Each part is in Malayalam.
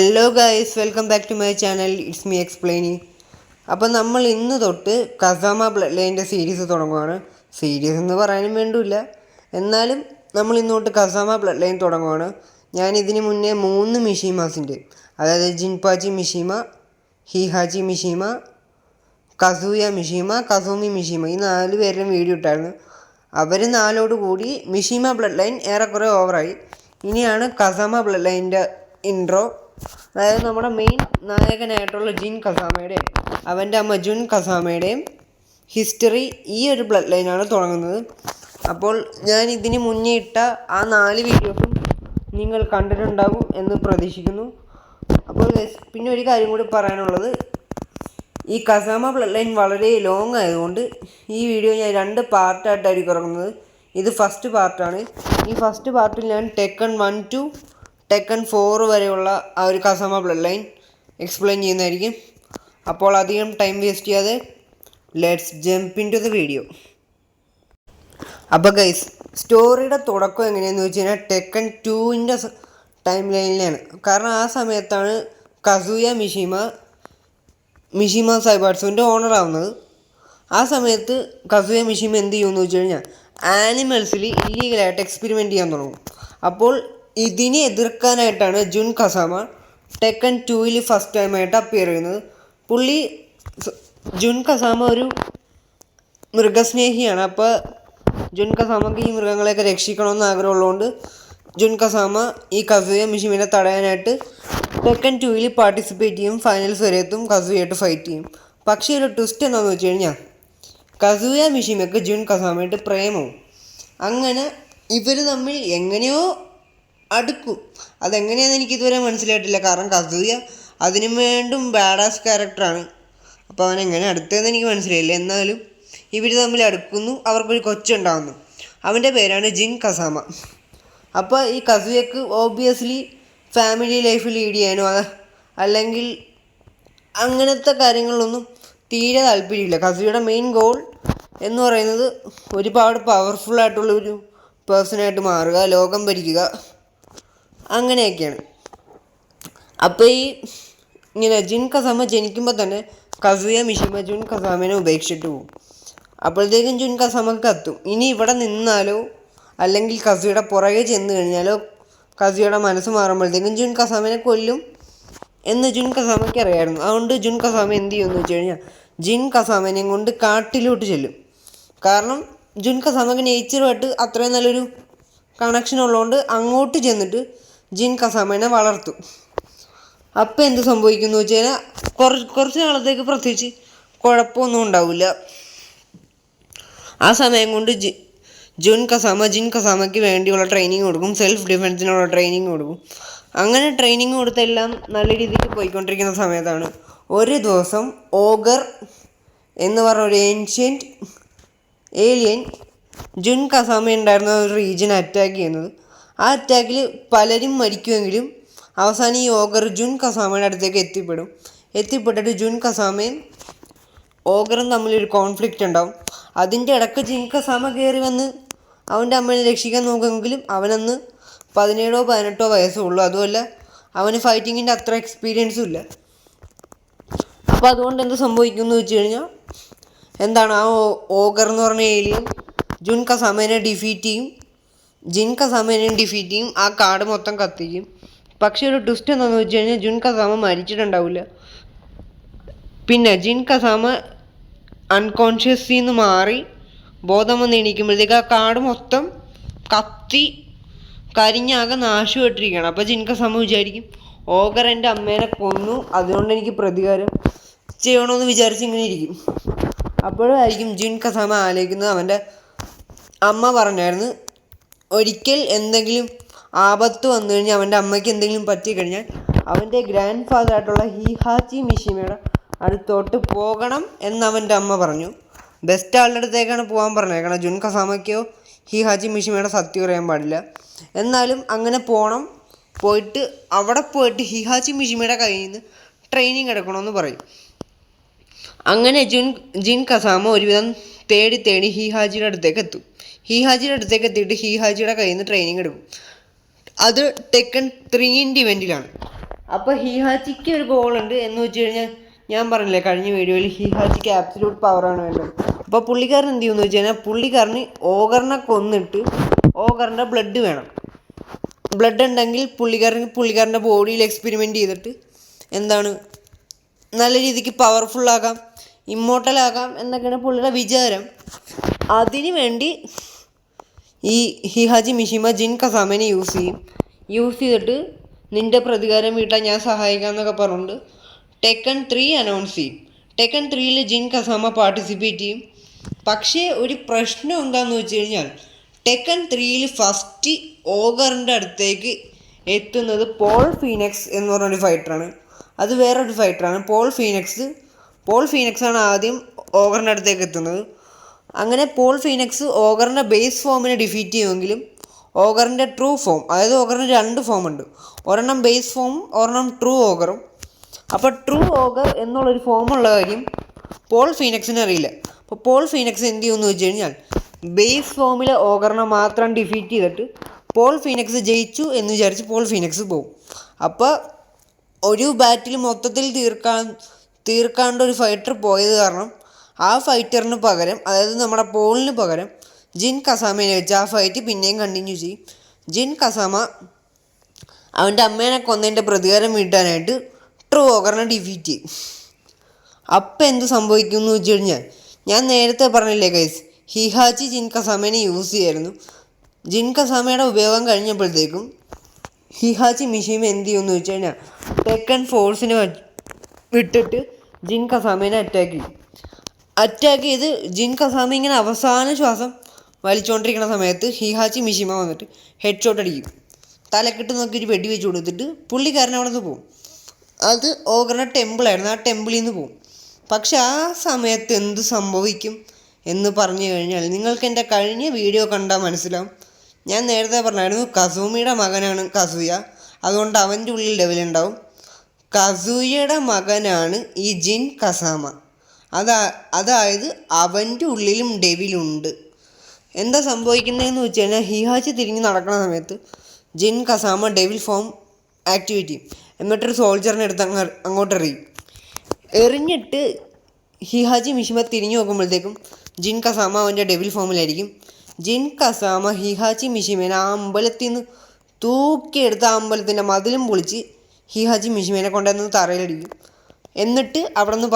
Hello guys, welcome back to my channel. It's me explaining. അപ്പോൾ നമ്മൾ ഇന്ന് തൊട്ട് കസാമ ബ്ലഡ് ലൈൻ്റെ സീരീസ് തുടങ്ങുകയാണ്. സീരീസ് എന്ന് പറയാനും വേണ്ടില്ല, എന്നാലും നമ്മൾ ഇന്ന് തൊട്ട് കസാമ ബ്ലഡ് ലൈൻ തുടങ്ങുകയാണ്. ഞാൻ ഇതിന് മുന്നേ 3 മിഷീമാസിൻ്റെ, അതായത് ജിൻപാച്ചി മിഷീമ, ഹിഹാച്ചി മിഷീമ, കസൂയ മിഷീമ, കസൂമി മിഷീമ, ഈ 4 പേരുടെയും വീഡിയോ ഇട്ടായിരുന്നു. അവർ 4 കൂടി മിഷീമ ബ്ലഡ് ലൈൻ ഏറെക്കുറെ ഓവറായി. ഇനിയാണ് കസാമ ബ്ലഡ് ലൈൻ്റെ ഇൻട്രോ. അതായത് നമ്മുടെ മെയിൻ നായകനായിട്ടുള്ള ജിൻ കസാമയുടെയും അവൻ്റെ അമ്മ ജുൻ കസാമയുടെയും ഹിസ്റ്ററി ഈ ഒരു ബ്ലഡ് ലൈനാണ് തുടങ്ങുന്നത്. അപ്പോൾ ഞാൻ ഇതിന് മുന്നേ ഇട്ട ആ 4 വീഡിയോസും നിങ്ങൾ കണ്ടിട്ടുണ്ടാകും എന്ന് പ്രതീക്ഷിക്കുന്നു. അപ്പോൾ പിന്നെ ഒരു കാര്യം കൂടി പറയാനുള്ളത്, ഈ കസാമ ബ്ലഡ് ലൈൻ വളരെ ലോങ് ആയതുകൊണ്ട് ഈ വീഡിയോ ഞാൻ 2 പാർട്ടായിട്ടായിരിക്കും ഇറങ്ങുന്നത്. ഇത് ഫസ്റ്റ് പാർട്ടാണ്. ഈ ഫസ്റ്റ് പാർട്ടിൽ ഞാൻ ടെക്കൺ 1 to ടെക്കൺ 4 വരെയുള്ള ആ ഒരു കസാമ ബ്ലഡ് ലൈൻ എക്സ്പ്ലെയിൻ ചെയ്യുന്നതായിരിക്കും. അപ്പോൾ അധികം ടൈം വേസ്റ്റ് ചെയ്യാതെ let's jump in to the video. അപ്പോൾ ഗൈസ്, സ്റ്റോറിയുടെ തുടക്കം എങ്ങനെയാണെന്ന് വെച്ച് കഴിഞ്ഞാൽ ടെക്കൺ 2ൻ്റെ ടൈം ലൈനിലാണ്. കാരണം ആ സമയത്താണ് കസൂയ മിഷീമ സൈബാർട്സുവിൻ്റെ ഓണർ ആവുന്നത്. ആ സമയത്ത് കസൂയ മിഷീമ എന്ത് ചെയ്യുമെന്ന് വെച്ച് കഴിഞ്ഞാൽ ആനിമൽസിൽ ഇല്ലീഗലായിട്ട് എക്സ്പെരിമെൻറ്റ് ചെയ്യാൻ തുടങ്ങും. അപ്പോൾ ഇതിനെ എതിർക്കാനായിട്ടാണ് ജുൻ കസാമ ടെക്കൺ 2ൽ ഫസ്റ്റ് ടൈമായിട്ട് അപ്പിയർ ചെയ്യുന്നത്. ജുൻ കസാമ ഒരു മൃഗസ്നേഹിയാണ്. അപ്പോൾ ജുൻ കസാമക്ക് ഈ മൃഗങ്ങളെയൊക്കെ രക്ഷിക്കണമെന്ന് ആഗ്രഹമുള്ളതുകൊണ്ട് ജുൻ കസാമ ഈ കസൂയ മിഷീമിനെ തടയാനായിട്ട് ടെക്കൺ 2ൽ പാർട്ടിസിപ്പേറ്റ് ചെയ്യും. ഫൈനൽസ് വരെ എത്തും, കസൂയായിട്ട് ഫൈറ്റ് ചെയ്യും. പക്ഷേ ഒരു ട്വിസ്റ്റ് എന്താണെന്ന് വെച്ച് കഴിഞ്ഞാൽ കസൂയ മിഷീമയ്ക്ക് ജുൻ കസാമയായിട്ട് പ്രേമവും. അങ്ങനെ ഇവർ തമ്മിൽ എങ്ങനെയോ അടുക്കും. അതെങ്ങനെയാണെന്ന് എനിക്കിതുവരെ മനസ്സിലായിട്ടില്ല. കാരണം കസൂയ അതിനു വേണ്ടും ബാഡാസ് ക്യാരക്ടറാണ്. അപ്പോൾ അവൻ എങ്ങനെ അടുത്തതെന്ന് എനിക്ക് മനസ്സിലായില്ല. എന്നാലും ഇവർ തമ്മിൽ അടുക്കുന്നു, അവർക്കൊരു കൊച്ചുണ്ടാകുന്നു. അവൻ്റെ പേരാണ് ജിൻ കസാമ. അപ്പോൾ ഈ കസൂയക്ക് ഓബ്വിയസ്ലി ഫാമിലി ലൈഫ് ലീഡ് ചെയ്യാനോ അല്ലെങ്കിൽ അങ്ങനത്തെ കാര്യങ്ങളിലൊന്നും തീരെ താല്പര്യമില്ല. കസൂയയുടെ മെയിൻ ഗോൾ എന്ന് പറയുന്നത് ഒരുപാട് പവർഫുള്ളായിട്ടുള്ളൊരു പേഴ്സണായിട്ട് മാറുക, ലോകം ഭരിക്കുക, അങ്ങനെയൊക്കെയാണ്. അപ്പോൾ ഇങ്ങനെ ജിൻ കസാമ ജനിക്കുമ്പോൾ തന്നെ കസൂയ മിഷീമ ജുൻ കസാമേനെ ഉപേക്ഷിച്ചിട്ട് പോകും. അപ്പോഴത്തേക്കും ജുൻ കസാമക്ക് കത്തും, ഇനി ഇവിടെ നിന്നാലോ അല്ലെങ്കിൽ കസൂയുടെ പുറകെ ചെന്ന് കഴിഞ്ഞാലോ കസൂയുടെ മനസ്സ് മാറുമ്പോഴത്തേക്കും ജുൻ കസാമേനെ കൊല്ലും എന്ന് ജുൻ കസാമയ്ക്ക് അറിയാമായിരുന്നു. അതുകൊണ്ട് ജുൻ കസാമ എന്ത് ചെയ്യുമെന്ന് വെച്ച് കഴിഞ്ഞാൽ ജിൻ കസാമേനെയും കൊണ്ട് കാട്ടിലോട്ട് ചെല്ലും. കാരണം ജുൻ കസാമക്ക് നേച്ചറുമായിട്ട് അത്രയും നല്ലൊരു കണക്ഷൻ ഉള്ളതുകൊണ്ട് അങ്ങോട്ട് ചെന്നിട്ട് ജിൻ കസാമേനെ വളർത്തും. അപ്പം എന്ത് സംഭവിക്കുന്നു വെച്ച് കഴിഞ്ഞാൽ കുറച്ച് നാളത്തേക്ക് പ്രത്യേകിച്ച് കുഴപ്പമൊന്നും ഉണ്ടാവില്ല. ആ സമയം കൊണ്ട് ജിൻ കസാമയ്ക്ക് വേണ്ടിയുള്ള ട്രെയിനിങ് കൊടുക്കും, സെൽഫ് ഡിഫെൻസിനുള്ള ട്രെയിനിങ് കൊടുക്കും. അങ്ങനെ ട്രെയിനിങ് കൊടുത്തെല്ലാം നല്ല രീതിക്ക് പോയിക്കൊണ്ടിരിക്കുന്ന സമയത്താണ് ഒരു ദിവസം ഓഗർ എന്ന് പറഞ്ഞ ഒരു ഏൻഷ്യൻറ്റ് ഏലിയൻ ജുൻ കസാമ ഉണ്ടായിരുന്ന ഒരു റീജിയൻ അറ്റാക്ക് ചെയ്യുന്നത്. ആ അറ്റാക്കിൽ പലരും മരിക്കുമെങ്കിലും അവസാനം ഈ ഓഗർ ജുൻ കസാമയുടെ അടുത്തേക്ക് എത്തിപ്പെട്ടിട്ട് ജുൻ കസാമയും ഓഗറും തമ്മിലൊരു കോൺഫ്ലിക്റ്റ് ഉണ്ടാവും. അതിൻ്റെ ഇടയ്ക്ക് ജിൻ കസാമ കയറി വന്ന് അവൻ്റെ അമ്മയെ രക്ഷിക്കാൻ നോക്കുമെങ്കിലും അവനന്ന് 17-18 വയസ്സേ ഉള്ളൂ. അതുമല്ല അവന് ഫൈറ്റിങ്ങിൻ്റെ അത്ര എക്സ്പീരിയൻസും ഇല്ല. അപ്പോൾ അതുകൊണ്ട് എന്ത് സംഭവിക്കുമെന്ന് വെച്ച് കഴിഞ്ഞാൽ ആ ഓഗർ എന്ന് പറഞ്ഞ ഏലിയൻ ജുൻ കസാമേനെ ഡിഫീറ്റ് ചെയ്യും, ജിൻ കസാമേനെയും ഡിഫീറ്റ് ചെയ്യും, ആ കാട് മൊത്തം കത്തിക്കും. പക്ഷേ ഒരു ട്വിസ്റ്റ് എന്താണെന്ന് വെച്ച് കഴിഞ്ഞാൽ ജുൻ കസാമ മരിച്ചിട്ടുണ്ടാവില്ല. പിന്നെ ജിൻ കസാമ അൺകോൺഷ്യസിൽ നിന്ന് മാറി ബോധം വന്ന് എണീക്കുമ്പോഴത്തേക്ക് ആ കാട് മൊത്തം കത്തി കരിഞ്ഞാകെ നാശമായിട്ടിരിക്കുകയാണ്. അപ്പോൾ ജിൻ കസാമ വിചാരിക്കും ഓഗർ എൻ്റെ അമ്മേനെ കൊന്നു, അതുകൊണ്ട് എനിക്ക് പ്രതികാരം ചെയ്യണമെന്ന് വിചാരിച്ച് ഇങ്ങനെ ഇരിക്കും. അപ്പോഴായിരിക്കും ജിൻ കസാമ ആലോചിക്കുന്നത്, അവൻ്റെ അമ്മ പറഞ്ഞായിരുന്നു ഒരിക്കൽ എന്തെങ്കിലും ആപത്ത് വന്നു കഴിഞ്ഞാൽ അവൻ്റെ അമ്മയ്ക്ക് എന്തെങ്കിലും പറ്റിക്കഴിഞ്ഞാൽ അവൻ്റെ ഗ്രാൻഡ് ഫാദറായിട്ടുള്ള ഹിഹാച്ചി മിഷീമയുടെ അടുത്തോട്ട് പോകണം എന്നവൻ്റെ അമ്മ പറഞ്ഞു. ബെസ്റ്റ് ആളുടെ അടുത്തേക്കാണ് പോകാൻ പറഞ്ഞേക്കണം. ജുൻ കസാമയ്ക്കോ ഹിഹാച്ചി മിഷീമയുടെ സത്യം അറിയാൻ പാടില്ല. എന്നാലും അങ്ങനെ അവിടെ പോയിട്ട് ഹിഹാച്ചി മിഷീമയുടെ കയ്യിൽ നിന്ന് ട്രെയിനിങ് എടുക്കണമെന്ന് പറയും. അങ്ങനെ ജിൻ കസാമ ഒരുവിധം തേടി ഹിഹാജിയുടെ അടുത്തേക്ക് എത്തും. ഹിഹാജിയുടെ അടുത്തേക്ക് എത്തിയിട്ട് ഹിഹാജിയുടെ കയ്യിൽ നിന്ന് ട്രെയിനിങ് എടുക്കും. അത് ടെക്കൺ 3ൻ്റെ ഇവൻറ്റിലാണ്. അപ്പോൾ ഹിഹാച്ചിക്ക് ഒരു ഗോളുണ്ട് എന്ന് വെച്ച് കഴിഞ്ഞാൽ ഞാൻ പറഞ്ഞില്ലേ കഴിഞ്ഞ വീഡിയോയിൽ ഹിഹാച്ചിക്ക് ആബ്സല്യൂട്ട് പവറാണ് വേണ്ടത്. അപ്പോൾ പുള്ളിക്കാരൻ എന്ത് ചെയ്യുമെന്ന് വെച്ച് കഴിഞ്ഞാൽ പുള്ളിക്കാരന് ഓഗറിനെ കൊന്നിട്ട് ഓഗറിൻ്റെ ബ്ലഡ് വേണം. ബ്ലഡ് ഉണ്ടെങ്കിൽ പുള്ളിക്കാരൻ്റെ ബോഡിയിൽ എക്സ്പെരിമെൻറ്റ് ചെയ്തിട്ട് എന്താണ് നല്ല രീതിക്ക് പവർഫുള്ളാകാം, ഇമ്മോർട്ടലാകാം എന്നൊക്കെയാണ് പുള്ളിയുടെ വിചാരം. അതിനു വേണ്ടി ഈ ഹിഹാച്ചി മിഷിമ ജിൻ കസാമേനെ യൂസ് ചെയ്തിട്ട് നിൻ്റെ പ്രതികാരം വീട്ടാൻ ഞാൻ സഹായിക്കാം എന്നൊക്കെ പറഞ്ഞുകൊണ്ട് ടെക്കൻ 3 അനൗൺസ് ചെയ്യും. ടെക്കൻ 3ൽ ജിൻ കസാമ പാർട്ടിസിപ്പേറ്റ് ചെയ്യും. പക്ഷേ ഒരു പ്രശ്നം എന്താണെന്ന് വെച്ച് കഴിഞ്ഞാൽ ടെക്കൻ 3ൽ ഫസ്റ്റ് ഓഗറിൻ്റെ അടുത്തേക്ക് എത്തുന്നത് പോൾ ഫീനിക്സ് എന്ന് പറഞ്ഞൊരു ഫൈറ്ററാണ്. അത് വേറൊരു ഫൈറ്ററാണ്. പോൾ ഫീനിക്സ് ആണ് ആദ്യം ഓഗറിൻ്റെ അടുത്തേക്ക് എത്തുന്നത്. അങ്ങനെ പോൾ ഫീനിക്സ് ഓഗറിൻ്റെ ബേസ് ഫോമിനെ ഡിഫീറ്റ് ചെയ്യുമെങ്കിലും ഓഗറിൻ്റെ ട്രൂ ഫോം, അതായത് ഓഗറിന് 2 ഫോം ഉണ്ട്, ഒരെണ്ണം ബേസ് ഫോമും ഒരെണ്ണം ട്രൂ ഓഗറും. അപ്പോൾ ട്രൂ ഓഗർ എന്നുള്ളൊരു ഫോമുള്ള കാര്യം പോൾ ഫീനിക്സിന് അറിയില്ല. അപ്പോൾ പോൾ ഫീനിക്സ് എന്ത് ചെയ്യുമെന്ന് വെച്ച് കഴിഞ്ഞാൽ ബേസ് ഫോമിലെ ഓഗറിനെ മാത്രം ഡിഫീറ്റ് ചെയ്തിട്ട് പോൾ ഫീനിക്സ് ജയിച്ചു എന്ന് വിചാരിച്ച് പോൾ ഫീനിക്സ് പോകും. അപ്പോൾ ഒരു ബാറ്റിൽ മൊത്തത്തിൽ തീർക്കാണ്ട് ഒരു ഫൈറ്റർ പോയത് കാരണം ആ ഫൈറ്ററിന് പകരം, അതായത് നമ്മുടെ പോളിന് പകരം ജിൻ കസാമേനെ വെച്ച് ആ ഫൈറ്റ് പിന്നെയും കണ്ടിന്യൂ ചെയ്യും. ജിൻ കസാമ അവൻ്റെ അമ്മേനെ കൊന്നതിൻ്റെ പ്രതികാരം വീട്ടാനായിട്ട് ട്രൂ ഓഗറിനെ ഡിഫീറ്റ് ചെയ്യും. അപ്പം എന്ത് സംഭവിക്കും എന്ന് വെച്ച് കഴിഞ്ഞാൽ ഞാൻ നേരത്തെ പറഞ്ഞില്ലേ ഗൈസ്, ഹിഹാച്ചി ജിൻ കസാമേനെ യൂസ് ചെയ്യായിരുന്നു. ജിൻ കസാമയുടെ ഉപയോഗം കഴിഞ്ഞപ്പോഴത്തേക്കും ഹിഹാച്ചി മിഷിമ എന്ത് ചെയ്യുമെന്ന് വെച്ച് കഴിഞ്ഞാൽ ടെക്കൻ ഫോഴ്സിനെ വിട്ടിട്ട് ജിൻ കസാമേനെ അറ്റാക്ക് ചെയ്ത് ജിൻ കസാമ ഇങ്ങനെ അവസാന ശ്വാസം വലിച്ചുകൊണ്ടിരിക്കുന്ന സമയത്ത് ഹിഹാച്ചി മിഷിമ വന്നിട്ട് ഹെഡ് ഷോട്ട് അടിക്കും. തലക്കെട്ട് നോക്കി ഒരു വെടി വെച്ച് കൊടുത്തിട്ട് പുള്ളിക്കാരൻ അവിടെ നിന്ന് പോകും. അത് ഓഗറിൻ്റെ ടെമ്പിളായിരുന്നു, ആ ടെമ്പിളിൽ നിന്ന് പോകും. പക്ഷെ ആ സമയത്ത് എന്ത് സംഭവിക്കും എന്ന് പറഞ്ഞു കഴിഞ്ഞാൽ നിങ്ങൾക്ക് എൻ്റെ കഴിഞ്ഞ വീഡിയോ കണ്ടാൽ മനസ്സിലാവും. ഞാൻ നേരത്തെ പറഞ്ഞായിരുന്നു കസൂമിയുടെ മകനാണ് കസൂയ, അതുകൊണ്ട് അവൻ്റെ ഉള്ളിൽ ഡെവിലുണ്ടാവും. കസൂയയുടെ മകനാണ് ഈ ജിൻ കസാമ, അതായത് അവൻ്റെ ഉള്ളിലും ഡെവിലുണ്ട്. എന്താ സംഭവിക്കുന്നതെന്ന് വെച്ച് കഴിഞ്ഞാൽ ഹിഹാച്ചി തിരിഞ്ഞ് നടക്കുന്ന സമയത്ത് ജിൻ കസാമ ഡെവിൽ ഫോം ആക്ടിവേറ്റ് ചെയ്യും. എന്നിട്ടൊരു സോൾജറിനെ എടുത്ത് അങ്ങോട്ട് എറിഞ്ഞിട്ട് ഹിഹാച്ചി മിഷിമ തിരിഞ്ഞു നോക്കുമ്പോഴത്തേക്കും ജിൻ കസാമ അവൻ്റെ ഡെവിൽ ഫോമിലായിരിക്കും. ജിൻ കസാമ ഹിഹാച്ചി മിഷിമേനെ ആ അമ്പലത്തിൽ നിന്ന് തൂക്കിയെടുത്ത് ആ അമ്പലത്തിൻ്റെ മതിലും പൊളിച്ച് ഹിഹാച്ചി മിഷിമേനെ കൊണ്ടുവന്ന് തറയിലടിക്കും. എന്നിട്ട് അവിടെ നിന്ന്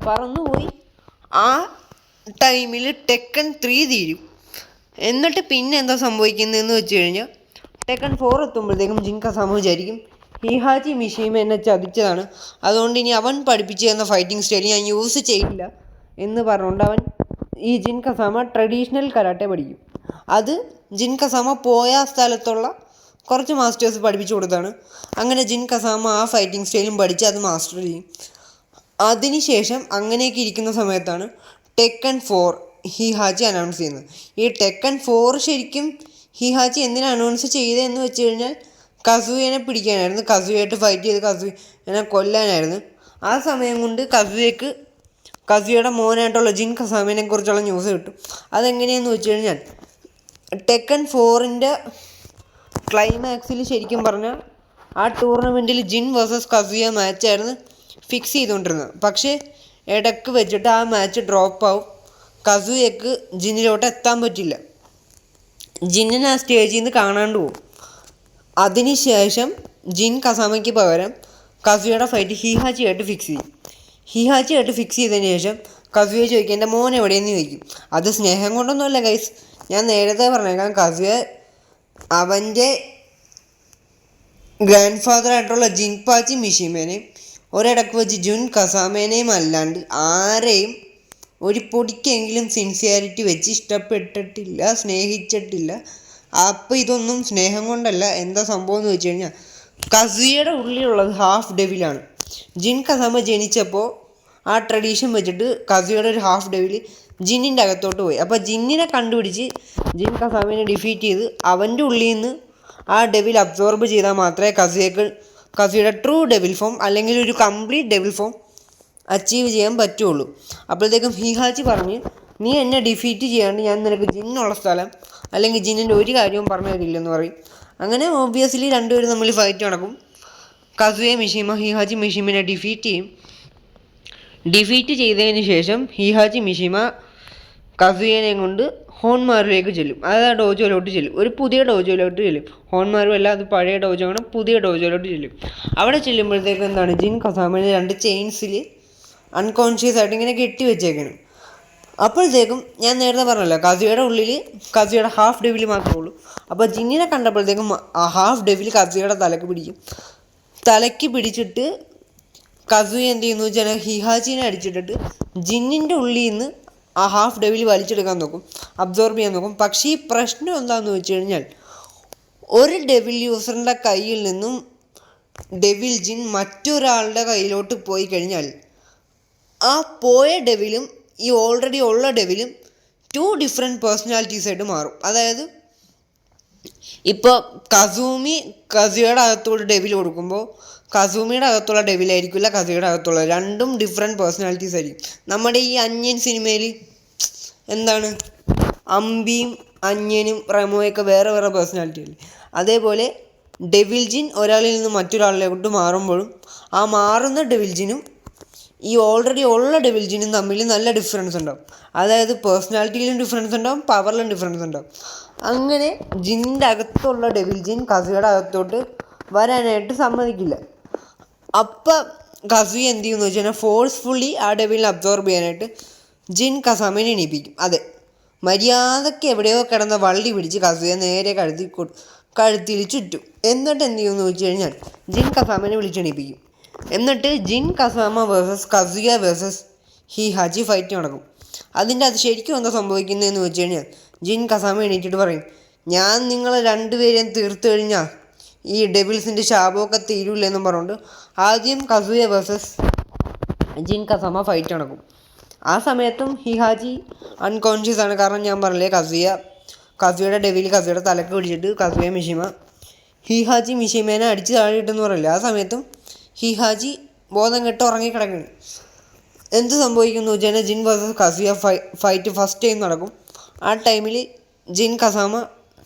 പറന്നുപോയി ആ ടൈമിൽ ടെക്കൻ 3 തീരും. എന്നിട്ട് പിന്നെ എന്താ സംഭവിക്കുന്നതെന്ന് വെച്ച് കഴിഞ്ഞാൽ ടെക്കൻ 4 എത്തുമ്പോഴത്തേക്കും ജിൻ കസാമ വിചാരിക്കും ഹിഹാച്ചി മിഷിമ എന്നെ ചതിച്ചതാണ്, അതുകൊണ്ട് ഇനി അവൻ പഠിപ്പിച്ചു തന്ന ഫൈറ്റിംഗ് സ്റ്റൈൽ ഞാൻ യൂസ് ചെയ്യില്ല എന്ന് പറഞ്ഞുകൊണ്ട് അവൻ ഈ ജിൻ കസാമ ട്രഡീഷണൽ കരാട്ടെ പഠിക്കും. അത് ജിൻ കസാമ പോയ സ്ഥലത്തുള്ള കുറച്ച് മാസ്റ്റേഴ്സ് പഠിപ്പിച്ചു കൊടുത്താണ്. അങ്ങനെ ജിൻ കസാമ ആ ഫൈറ്റിംഗ് സ്റ്റൈലും പഠിച്ച് അത് മാസ്റ്റർ ചെയ്യും. അതിനുശേഷം അങ്ങനെയൊക്കെ ഇരിക്കുന്ന സമയത്താണ് ടെക്കൻ 4 ഹിഹാച്ചി അനൗൺസ് ചെയ്യുന്നത്. ഈ ടെക്കൻ 4 ശരിക്കും ഹിഹാച്ചി എന്തിനാണ് അനൗൺസ് ചെയ്തതെന്ന് വെച്ച് കഴിഞ്ഞാൽ കസൂയനെ പിടിക്കാനായിരുന്നു, കസൂയായിട്ട് ഫൈറ്റ് ചെയ്ത് കസൂയനെ കൊല്ലാനായിരുന്നു. ആ സമയം കൊണ്ട് കസൂയയുടെ മോനായിട്ടുള്ള ജിൻ കസാമേനെ കുറിച്ചുള്ള ന്യൂസ് കിട്ടും. അതെങ്ങനെയാണെന്ന് വെച്ച് കഴിഞ്ഞാൽ ടെക്കൻ 4ൻ്റെ ക്ലൈമാക്സിൽ ശരിക്കും പറഞ്ഞാൽ ആ ടൂർണമെൻറ്റിൽ ജിൻ വേഴ്സസ് കസൂയ മാച്ചായിരുന്നു ഫിക്സ് ചെയ്തുകൊണ്ടിരുന്നത്. പക്ഷേ ഇടയ്ക്ക് വെച്ചിട്ട് ആ മാച്ച് ഡ്രോപ്പ് ആവും. കസൂയക്ക് ജിന്നിലോട്ട് എത്താൻ പറ്റില്ല, ജിന്നിനെ ആ സ്റ്റേജിൽ നിന്ന് കാണാണ്ട് പോകും. അതിനുശേഷം ജിൻ കസാമയ്ക്ക് പകരം കസൂയയുടെ ഫൈറ്റ് ഹിഹാച്ചിയായിട്ട് ഫിക്സ് ചെയ്തതിന് ശേഷം കസൂയ ചോദിക്കും എൻ്റെ മോൻ എവിടെയെന്ന് ചോദിക്കും. അത് സ്നേഹം കൊണ്ടൊന്നുമല്ല ഗൈസ്, ഞാൻ നേരത്തെ പറഞ്ഞേക്കാം. കസൂയ അവൻ്റെ ഗ്രാൻഡ് ഫാദറായിട്ടുള്ള ജിൻപാച്ചി മിഷിമേനെയും ഒരിടക്ക് വെച്ച് ജിൻ കസാമേനെയും അല്ലാണ്ട് ആരെയും ഒരു പൊടിക്കെങ്കിലും സിൻസിയാരിറ്റി വെച്ച് ഇഷ്ടപ്പെട്ടിട്ടില്ല, സ്നേഹിച്ചിട്ടില്ല. അപ്പോൾ ഇതൊന്നും സ്നേഹം കൊണ്ടല്ല. എന്താ സംഭവം എന്ന് വെച്ച് കഴിഞ്ഞാൽ കസൂയയുടെ ഉള്ളിലുള്ളത് ഹാഫ് ഡെവിലാണ്. ജിൻ കസാമ ജനിച്ചപ്പോൾ ആ ട്രഡീഷൻ വെച്ചിട്ട് കസൂയയുടെ ഒരു ഹാഫ് ഡെവിൽ ജിന്നിൻ്റെ അകത്തോട്ട് പോയി. അപ്പോൾ ജിന്നിനെ കണ്ടുപിടിച്ച് ജിൻ കസാമേനെ ഡിഫീറ്റ് ചെയ്ത് അവൻ്റെ ഉള്ളിൽ നിന്ന് ആ ഡെവിൽ അബ്സോർബ് ചെയ്താൽ മാത്രമേ കസൂയയുടെ ട്രൂ ഡെവിൽ ഫോം അല്ലെങ്കിൽ ഒരു കംപ്ലീറ്റ് ഡെവിൽ ഫോം അച്ചീവ് ചെയ്യാൻ പറ്റുള്ളൂ. അപ്പോഴത്തേക്കും ഹിഹാച്ചി പറഞ്ഞ് നീ എന്നെ ഡിഫീറ്റ് ചെയ്യാണ്ട് ഞാൻ നിനക്ക് ജിന്നുള്ള സ്ഥലം അല്ലെങ്കിൽ ജിന്നിൻ്റെ ഒരു കാര്യവും പറഞ്ഞു തരില്ലെന്ന് പറയും. അങ്ങനെ ഓബ്വിയസ്ലി രണ്ടുപേരും തമ്മിൽ ഫൈറ്റ് നടക്കും. കസുയ മിഷിമ ഹിഹാജി മിഷിമിനെ ഡിഫീറ്റ് ചെയ്യും. ഡിഫീറ്റ് ചെയ്തതിന് ശേഷം ഹിഹാജി മിഷിമ കസുയേനെ കൊണ്ട് ഹോൺമാരുവിലേക്ക് ചെല്ലും. അതായത് ആ ഡോജോയിലോട്ട് ചെല്ലും. ഒരു പുതിയ ഡോജോയിലോട്ട് ചെല്ലും. ഹോൺമാരു അല്ല, അത് പഴയ ഡോജോ ആണ്. പുതിയ ഡോജോയിലോട്ട് ചെല്ലും. അവിടെ ചെല്ലുമ്പോഴത്തേക്ക് എന്താണ്, ജിൻ കസാമനെ 2 ചെയിൻസിൽ അൺകോൺഷ്യസ് ആയിട്ട് ഇങ്ങനെ കെട്ടി വെച്ചേക്കണം. അപ്പോഴത്തേക്കും ഞാൻ നേരത്തെ പറഞ്ഞല്ലോ, കസുയുടെ ഉള്ളിൽ കസുയുടെ ഹാഫ് ഡെവിൽ മാത്രമേ ഉള്ളൂ. അപ്പോൾ ജിന്നിനെ കണ്ടപ്പോഴത്തേക്കും ആ ഹാഫ് ഡെവിൽ കസുയുടെ തലക്ക് പിടിക്കും. തലയ്ക്ക് പിടിച്ചിട്ട് കസുയ എന്ത് ചെയ്യുന്നു വെച്ചാൽ ഹിഹാജിനെ അടിച്ചിട്ടിട്ട് ജിന്നിൻ്റെ ഉള്ളിൽ നിന്ന് ആ ഹാഫ് ഡെവിൽ വലിച്ചെടുക്കാൻ നോക്കും, അബ്സോർബ് ചെയ്യാൻ നോക്കും. പക്ഷേ ഈ പ്രശ്നം എന്താണെന്ന് വെച്ച് കഴിഞ്ഞാൽ, ഒരു ഡെവിൽ യൂസറിൻ്റെ കയ്യിൽ നിന്നും ഡെവിൽ ജിൻ മറ്റൊരാളുടെ കയ്യിലോട്ട് പോയി കഴിഞ്ഞാൽ ആ പോയ ഡെവിലും ഈ ഓൾറെഡി ഉള്ള ഡെവിലും 2 ഡിഫറെൻറ്റ് പേഴ്സണാലിറ്റീസ് ആയിട്ട് മാറും. അതായത് ഇപ്പോൾ കസുയുടെ അകത്തോട് ഡെവിൽ കൊടുക്കുമ്പോൾ കസൂമിയുടെ അകത്തുള്ള ഡെവിലായിരിക്കില്ല കസുയുടെ അകത്തുള്ള, രണ്ടും ഡിഫറെൻറ്റ് പേഴ്സണാലിറ്റീസ് ആയിരിക്കും. നമ്മുടെ ഈ അന്യൻ സിനിമയിൽ എന്താണ്, അമ്പിയും അന്യനും റെമോയൊക്കെ വേറെ വേറെ പേഴ്സണാലിറ്റി അല്ലേ. അതേപോലെ ഡെവിൽ ജിൻ ഒരാളിൽ നിന്ന് മറ്റൊരാളിലോട്ട് മാറുമ്പോഴും ആ മാറുന്ന ഡെവിൽ ജിനും ഈ ഓൾറെഡി ഉള്ള ഡെവിൽ ജിനും തമ്മിൽ നല്ല ഡിഫറൻസ് ഉണ്ടാവും. അതായത് പേഴ്സണാലിറ്റിയിലും ഡിഫറൻസ് ഉണ്ടാവും, പവറിലും ഡിഫറൻസ് ഉണ്ടാവും. അങ്ങനെ ജിന്നിൻ്റെ അകത്തുള്ള ഡെവിൽ ജിൻ കസുയുടെ അകത്തോട്ട് വരാനായിട്ട് സമ്മതിക്കില്ല. അപ്പം കസുയ എന്ത് ചെയ്യുമെന്ന് വെച്ച് കഴിഞ്ഞാൽ ഫോഴ്സ്ഫുള്ളി ആ ഡെവിലിനെ അബ്സോർബ് ചെയ്യാനായിട്ട് ജിൻ കസാമനെ എണീപ്പിക്കും. അതെ, മര്യാദയ്ക്ക് എവിടെയോ കിടന്ന വള്ളി പിടിച്ച് കസുയ നേരെ കഴുത്തിൽ ചുറ്റും. എന്നിട്ട് എന്ത് ചെയ്യുമെന്ന് വെച്ച് കഴിഞ്ഞാൽ ജിൻ കസാമനെ വിളിച്ചെണീപ്പിക്കും. എന്നിട്ട് ജിൻ കസാമ വേഴ്സസ് കസുയ വേഴ്സസ് ഹിഹാജി ഫൈറ്റ് നടക്കും. അതിൻ്റെ അത് ശരിക്കും എന്താ സംഭവിക്കുന്നതെന്ന് വെച്ച് കഴിഞ്ഞാൽ ജിൻ കസാമ എണീറ്റിട്ട് പറയും, ഞാൻ നിങ്ങളെ 2 പേരെയും തീർത്തു കഴിഞ്ഞാൽ ഈ ഡെവിൾസിൻ്റെ ശാപമൊക്കെ തീരൂലെന്നും പറഞ്ഞുകൊണ്ട് ആദ്യം കസുയ വേഴ്സസ് ജിൻ കസാമ ഫൈറ്റ് നടക്കും. ആ സമയത്തും ഹിഹാജി അൺകോൺഷ്യസ് ആണ്. കാരണം ഞാൻ പറഞ്ഞില്ലേ, കസുയുടെ ഡെവിൽ കസുയുടെ തലക്ക് പിടിച്ചിട്ട് കസുയ മിഷിമ ഹിഹാജി മിഷിമേനെ അടിച്ച് താഴെ ഇട്ടെന്ന് പറയില്ല. ആ സമയത്തും ഹിഹാജി ബോധം കെട്ട് ഉറങ്ങിക്കിടക്കുന്നു. എന്ത് സംഭവിക്കുന്നു വെച്ച് കഴിഞ്ഞാൽ ജിൻ വേഴ്സസ് കസുയ ഫൈറ്റ് ഫസ്റ്റ് ടൈം നടക്കും. ആ ടൈമിൽ ജിൻ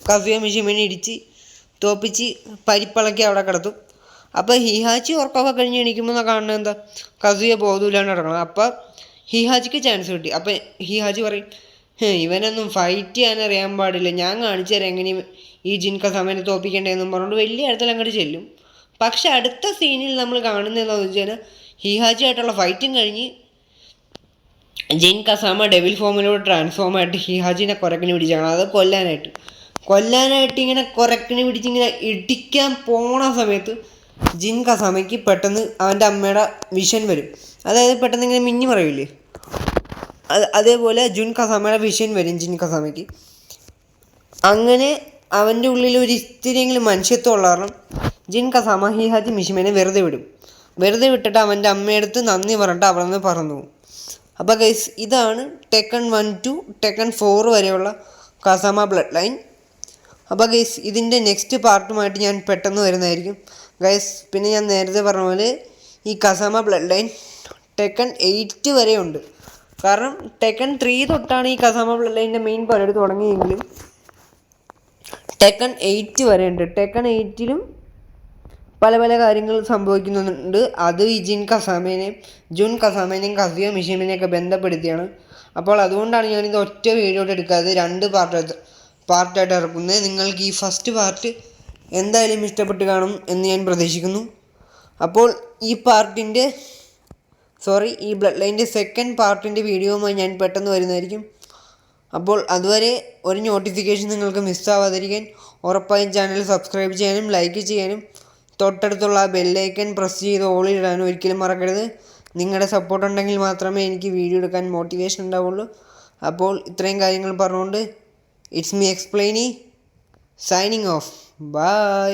കസുയ മിഷിമേനെ ഇടിച്ച് തോപ്പിച്ച് പരിപ്പിളക്കി അവിടെ കിടത്തും. അപ്പോൾ ഹിഹാജി ഉറക്കമൊക്കെ കഴിഞ്ഞ് എണീക്കുമ്പോൾ കാണുന്നത് എന്താ, കസുയ ബോധമില്ലാണ്ട് കിടക്കണം. അപ്പോൾ ഹിഹാജിക്ക് ചാൻസ് കിട്ടി. അപ്പോൾ ഹിഹാജി പറയും, ഇവനൊന്നും ഫൈറ്റ് ചെയ്യാൻ അറിയാൻ പാടില്ല, ഞാൻ കാണിച്ചു തരാം എങ്ങനെ ഈ ജിൻ കസാമനെ തോപ്പിക്കേണ്ടതെന്നും പറഞ്ഞുകൊണ്ട് വലിയ കാര്യത്തിൽ അങ്ങോട്ട് ചെല്ലും. പക്ഷെ അടുത്ത സീനിൽ നമ്മൾ കാണുന്നത് എന്താണെന്ന് വെച്ച് കഴിഞ്ഞാൽ ഹിഹാജി ആയിട്ടുള്ള ഫൈറ്റും കഴിഞ്ഞ് ജിൻ കസാമ ഡെവിൽ ഫോമിലോട്ട് ട്രാൻസ്ഫോം ആയിട്ട് ഹിഹാജിനെ കുരക്കിന് പിടിച്ചാണ്. അത് കൊല്ലാനായിട്ട് ഇങ്ങനെ കുരക്കിന് പിടിച്ചിങ്ങനെ ഇടിക്കാൻ പോണ സമയത്ത് ജിൻ കസാമയ്ക്ക് പെട്ടെന്ന് അവൻ്റെ അമ്മയുടെ വിഷൻ വരും. അതായത് പെട്ടെന്ന് ഇങ്ങനെ മിന്നി പറയില്ലേ, അതേപോലെ ജിൻ കസാമയുടെ വിഷൻ വരും ജിൻ കസാമയ്ക്ക്. അങ്ങനെ അവൻ്റെ ഉള്ളിൽ ഒരു ഇത്തിരിയെങ്കിലും മനുഷ്യത്വമുള്ള കാരണം ജിൻ കസാമ ഹിഹാജി മിഷിമേനെ വെറുതെ വിട്ടിട്ട് അവൻ്റെ അമ്മയടുത്ത് നന്ദി പറഞ്ഞിട്ട് അവിടെ നിന്ന് പറന്നു പോകും. അപ്പോൾ ഗൈസ്, ഇതാണ് ടെക്കൺ 1 to ടെക്കൺ 4 വരെയുള്ള കസാമ ബ്ലഡ് ലൈൻ. അപ്പോൾ ഗൈസ്, ഇതിൻ്റെ നെക്സ്റ്റ് പാർട്ടുമായിട്ട് ഞാൻ പെട്ടെന്ന് വരുന്നതായിരിക്കും ഗൈസ്. പിന്നെ ഞാൻ നേരത്തെ പറഞ്ഞ പോലെ ഈ കസാമ ബ്ലഡ് ലൈൻ ടെക്കൺ 8 വരെ ഉണ്ട്. കാരണം ടെക്കൺ 3 തൊട്ടാണ് ഈ കസാമ ബ്ലഡ് ലൈനിൻ്റെ മെയിൻ പരിപാടി തുടങ്ങിയെങ്കിലും ടെക്കൺ 8 വരെ ഉണ്ട്. ടെക്കൺ 8ലും പല കാര്യങ്ങൾ സംഭവിക്കുന്നുണ്ട്. അത് ഈ ജുൻ കസാമേനെയും കസുയ മിഷിമേനെയൊക്കെ ബന്ധപ്പെടുത്തിയാണ്. അപ്പോൾ അതുകൊണ്ടാണ് ഞാനിത് ഒറ്റ വീഡിയോ എടുക്കാതെ 2 പാർട്ടായിട്ട് ഇറക്കുന്നത്. നിങ്ങൾക്ക് ഈ ഫസ്റ്റ് പാർട്ട് എന്തായാലും ഇഷ്ടപ്പെട്ട് കാണും എന്ന് ഞാൻ പ്രതീക്ഷിക്കുന്നു. അപ്പോൾ ഈ ബ്ലഡ് ലൈൻ്റെ സെക്കൻഡ് പാർട്ടിൻ്റെ വീഡിയോയുമായി ഞാൻ പെട്ടെന്ന് വരുന്നതായിരിക്കും. അപ്പോൾ അതുവരെ ഒരു നോട്ടിഫിക്കേഷൻ നിങ്ങൾക്ക് മിസ്സാവാതിരിക്കാൻ ഉറപ്പായും ചാനൽ സബ്സ്ക്രൈബ് ചെയ്യാനും ലൈക്ക് ചെയ്യാനും തൊട്ടടുത്തുള്ള ബെല്ലൈക്കൺ പ്രസ് ചെയ്ത് ഓളിൽ ഇടാനും ഒരിക്കലും മറക്കരുത്. നിങ്ങളുടെ സപ്പോർട്ട് ഉണ്ടെങ്കിൽ മാത്രമേ എനിക്ക് വീഡിയോ എടുക്കാൻ മോട്ടിവേഷൻ ഉണ്ടാവുള്ളൂ. അപ്പോൾ ഇത്രയും കാര്യങ്ങൾ പറഞ്ഞുകൊണ്ട് it's me Explaini signing off. By.